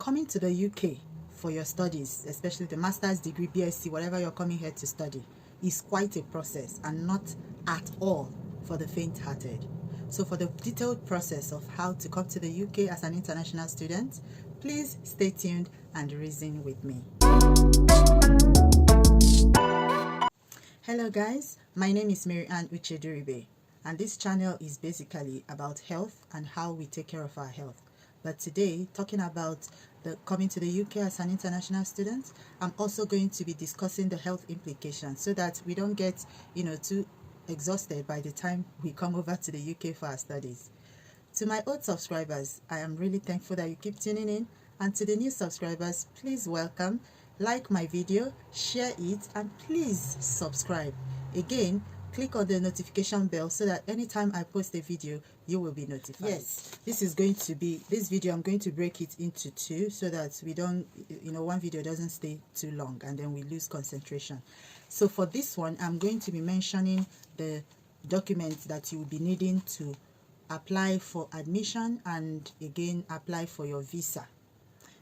coming to the UK for your studies, especially the master's degree, BSc, whatever you're coming here to study, is quite a process and not at all for the faint-hearted. So for the detailed process of how to come to the UK as an international student, please stay tuned and reason with me. Hello guys, my name is Uche-Duruibe, and this channel is basically about health and how we take care of our health. But today, talking about coming to the UK as an international student, I'm also going to be discussing the health implications so that we don't get, too exhausted by the time we come over to the UK for our studies. To my old subscribers, I am really thankful that you keep tuning in. And to the new subscribers, please welcome, like my video, share it, and please subscribe. Again, click on the notification bell so that anytime I post a video, you will be notified. Yes, this video, I'm going to break it into two so that we don't, one video doesn't stay too long and then we lose concentration. So for this one, I'm going to be mentioning the documents that you will be needing to apply for admission and again apply for your visa.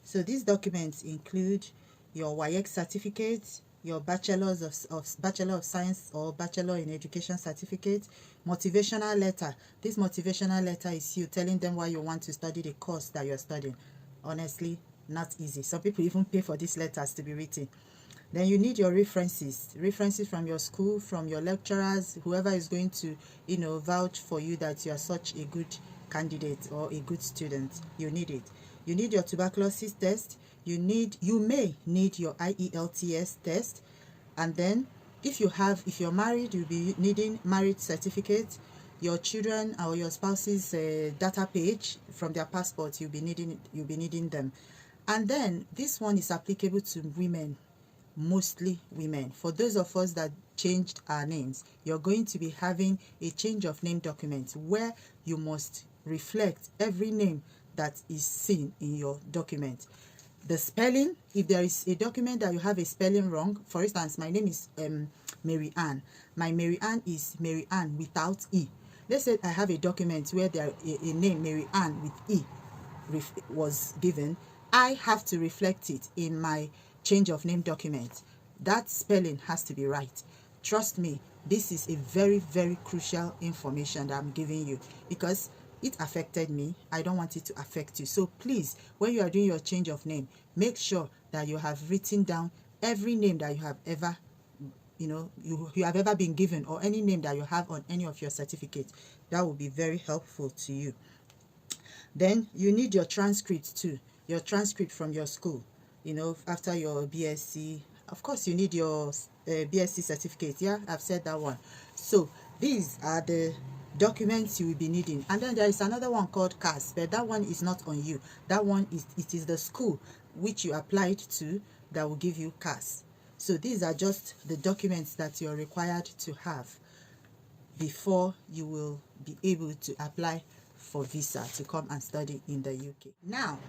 So these documents include your WAEC certificate, your Bachelor of Science or Bachelor in Education certificate, motivational letter. This motivational letter is you telling them why you want to study the course that you're studying. Honestly, not easy. Some people even pay for these letters to be written. Then you need your references from your school, from your lecturers, whoever is going to, vouch for you that you are such a good candidate or a good student. You need it. You need your tuberculosis test. You may need your IELTS test, and then if you're married, you'll be needing marriage certificate. Your children or your spouse's data page from their passport, you'll be needing them. And then this one is applicable to women, mostly women. For those of us that changed our names, you're going to be having a change of name document where you must reflect every name that is seen in your document. The spelling, if there is a document that you have a spelling wrong, for instance, my name is Mary Ann. My Mary Ann is Mary Ann without E. Let's say I have a document where there a name Mary Ann with E was given. I have to reflect it in my change of name document. That spelling has to be right. Trust me, this is a very, very crucial information that I'm giving you because it affected me. I don't want it to affect you. So please, when you are doing your change of name, make sure that you have written down every name that you have ever, you have ever been given, or any name that you have on any of your certificates. That will be very helpful to you. Then you need your transcript too. Your transcript from your school. After your BSc, of course, you need your BSc certificate. Yeah, I've said that one. So these are the documents you will be needing. And then there is another one called CAS, but that one is not on you. That one is the school which you applied to that will give you CAS. So these are just the documents that you're required to have before you will be able to apply for visa to come and study in the UK. Now,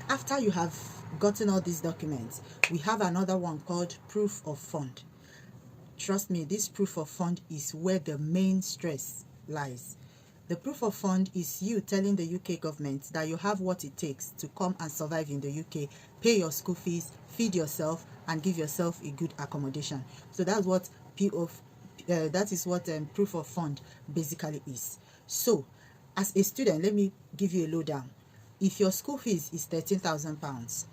after you have gotten all these documents, we have another one called proof of fund. Trust me, this proof of fund is where the main stress lies. The proof of fund is you telling the UK government that you have what it takes to come and survive in the UK, pay your school fees, feed yourself, and give yourself a good accommodation. So that's what proof of fund basically is. So, as a student, let me give you a lowdown. If your school fees is £13,000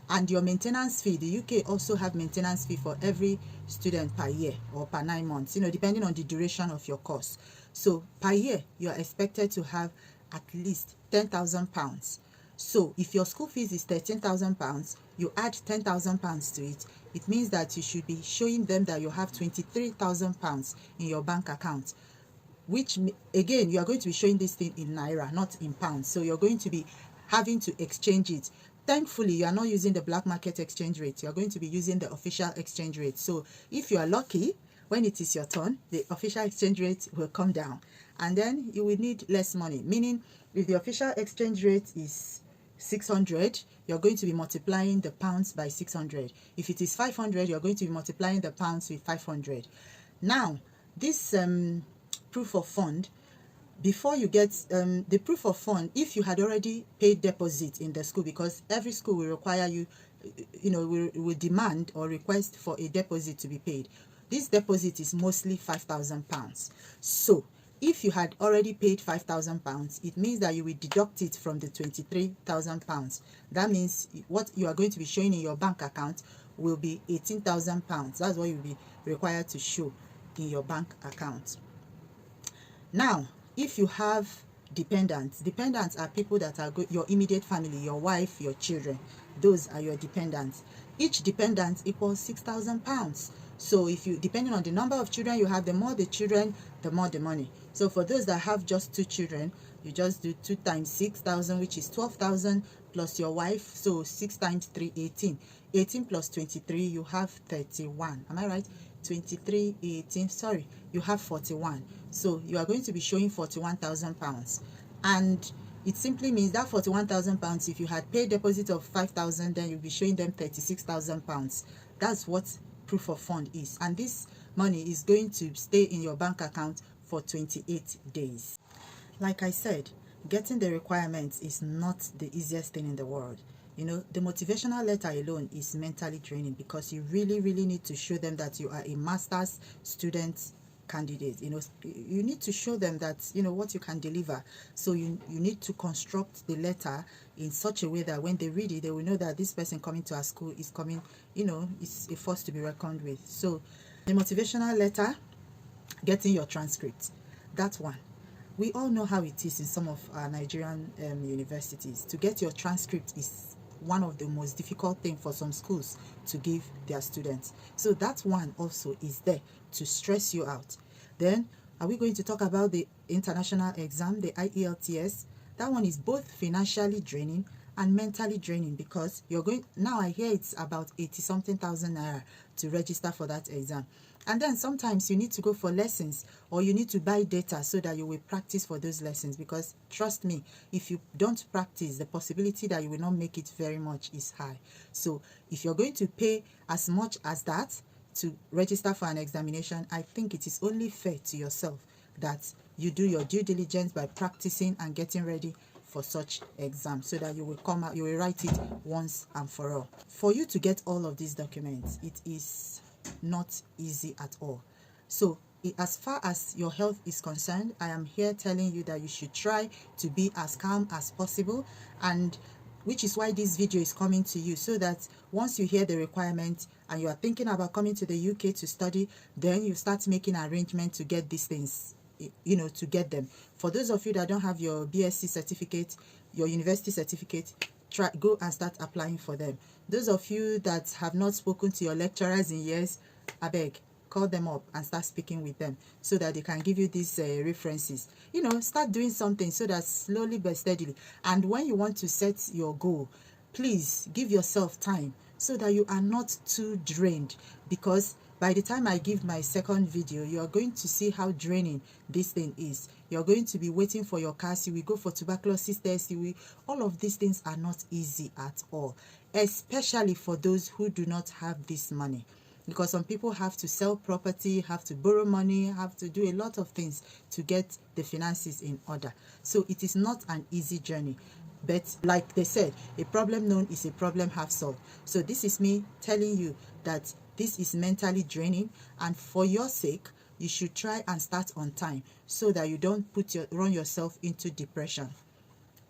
and your maintenance fee, the UK also have maintenance fee for every student per year or per 9 months, depending on the duration of your course. So per year, you are expected to have at least £10,000. So if your school fees is £13,000, you add £10,000 to it. It means that you should be showing them that you have £23,000 in your bank account, which again, you are going to be showing this thing in Naira, not in pounds. So you're going to be having to exchange it. Thankfully, you are not using the black market exchange rate. You are going to be using the official exchange rate. So if you are lucky, when it is your turn, the official exchange rate will come down. And then you will need less money. Meaning, if the official exchange rate is 600, you're going to be multiplying the pounds by 600. If it is 500, you're going to be multiplying the pounds with 500. Now, this proof of fund before you get the proof of fund, if you had already paid deposit in the school, because every school will require you, will demand or request for a deposit to be paid. This deposit is mostly £5,000. So if you had already paid £5,000, it means that you will deduct it from the £23,000. That means what you are going to be showing in your bank account will be £18,000. That's what you'll be required to show in your bank account. Now, if you have dependents are people that are your immediate family, your wife, your children. Those are your dependents. Each dependent equals £6,000. So if you, depending on the number of children you have, the more the children, the more the money. So for those that have just 2 children, you just do 2 times 6,000, which is 12,000, plus your wife. So 6 times 3, 18. 18 plus 23, you have 31. Am I right? 23, 18, sorry, you have 41. So you are going to be showing £41,000. And it simply means that £41,000, if you had paid deposit of 5,000, then you'll be showing them £36,000. That's what proof of fund is. And this money is going to stay in your bank account for 28 days. Like I said, getting the requirements is not the easiest thing in the world. The motivational letter alone is mentally draining, because you really need to show them that you are a master's student candidate. You need to show them that what you can deliver. So you need to construct the letter in such a way that when they read it, they will know that this person coming to our school is coming, is a force to be reckoned with. So the motivational letter, getting your transcript, that one, we all know how it is in some of our Nigerian universities. To get your transcript is one of the most difficult things for some schools to give their students. So that one also is there to stress you out. Then, are we going to talk about the international exam, the IELTS? That one is both financially draining and mentally draining, because you're going, now I hear it's about 80-something thousand naira to register for that exam. And then sometimes you need to go for lessons, or you need to buy data so that you will practice for those lessons, because trust me, if you don't practice, the possibility that you will not make it very much is high. So if you're going to pay as much as that to register for an examination, I think it is only fair to yourself that you do your due diligence by practicing and getting ready for such exam, so that you will come out, you will write it once and for all. For you to get all of these documents, it is not easy at all. So as far as your health is concerned, I am here telling you that you should try to be as calm as possible, and which is why this video is coming to you, so that once you hear the requirement and you are thinking about coming to the UK to study, then you start making arrangements to get these things, to get them. For those of you that don't have your BSc certificate, your university certificate, go and start applying for them. Those of you that have not spoken to your lecturers in years, I beg, call them up and start speaking with them, so that they can give you these references. Start doing something, so that slowly but steadily. And when you want to set your goal, please give yourself time, so that you are not too drained, because by the time I give my second video, you are going to see how draining this thing is. You're going to be waiting for your cars, you will go for tuberculosis tests, all of these things are not easy at all, especially for those who do not have this money. Because some people have to sell property, have to borrow money, have to do a lot of things to get the finances in order. So it is not an easy journey. But like they said, a problem known is a problem half solved. So this is me telling you that this is mentally draining, and for your sake, you should try and start on time, so that you don't run yourself into depression.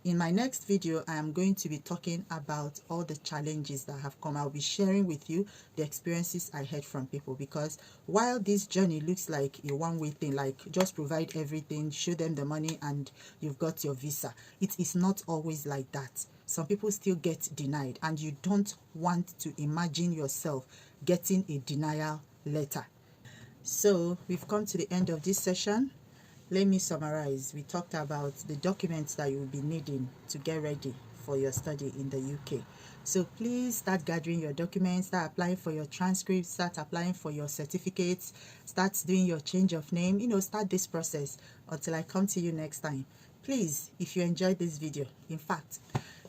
In my next video, I am going to be talking about all the challenges that have come. I'll be sharing with you the experiences I heard from people, because while this journey looks like a one-way thing, like just provide everything, show them the money, and you've got your visa, it is not always like that. Some people still get denied, and you don't want to imagine yourself getting a denial letter. So we've come to the end of this session. Let me summarize. We talked about the documents that you will be needing to get ready for your study in the UK. So please start gathering your documents, start applying for your transcripts, start applying for your certificates, start doing your change of name, start this process until I come to you next time. Please, if you enjoyed this video, in fact,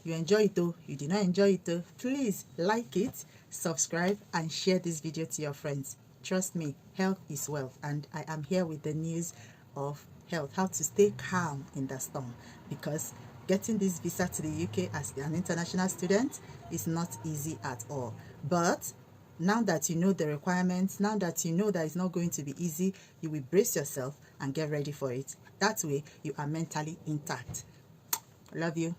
you enjoy it though, you did not enjoy it though, please like it, subscribe, and share this video to your friends. Trust me, health is wealth, and I am here with the news of health, how to stay calm in the storm, because getting this visa to the UK as an international student is not easy at all. But now that you know the requirements, now that you know that it's not going to be easy, you will brace yourself and get ready for it. That way, you are mentally intact. Love you.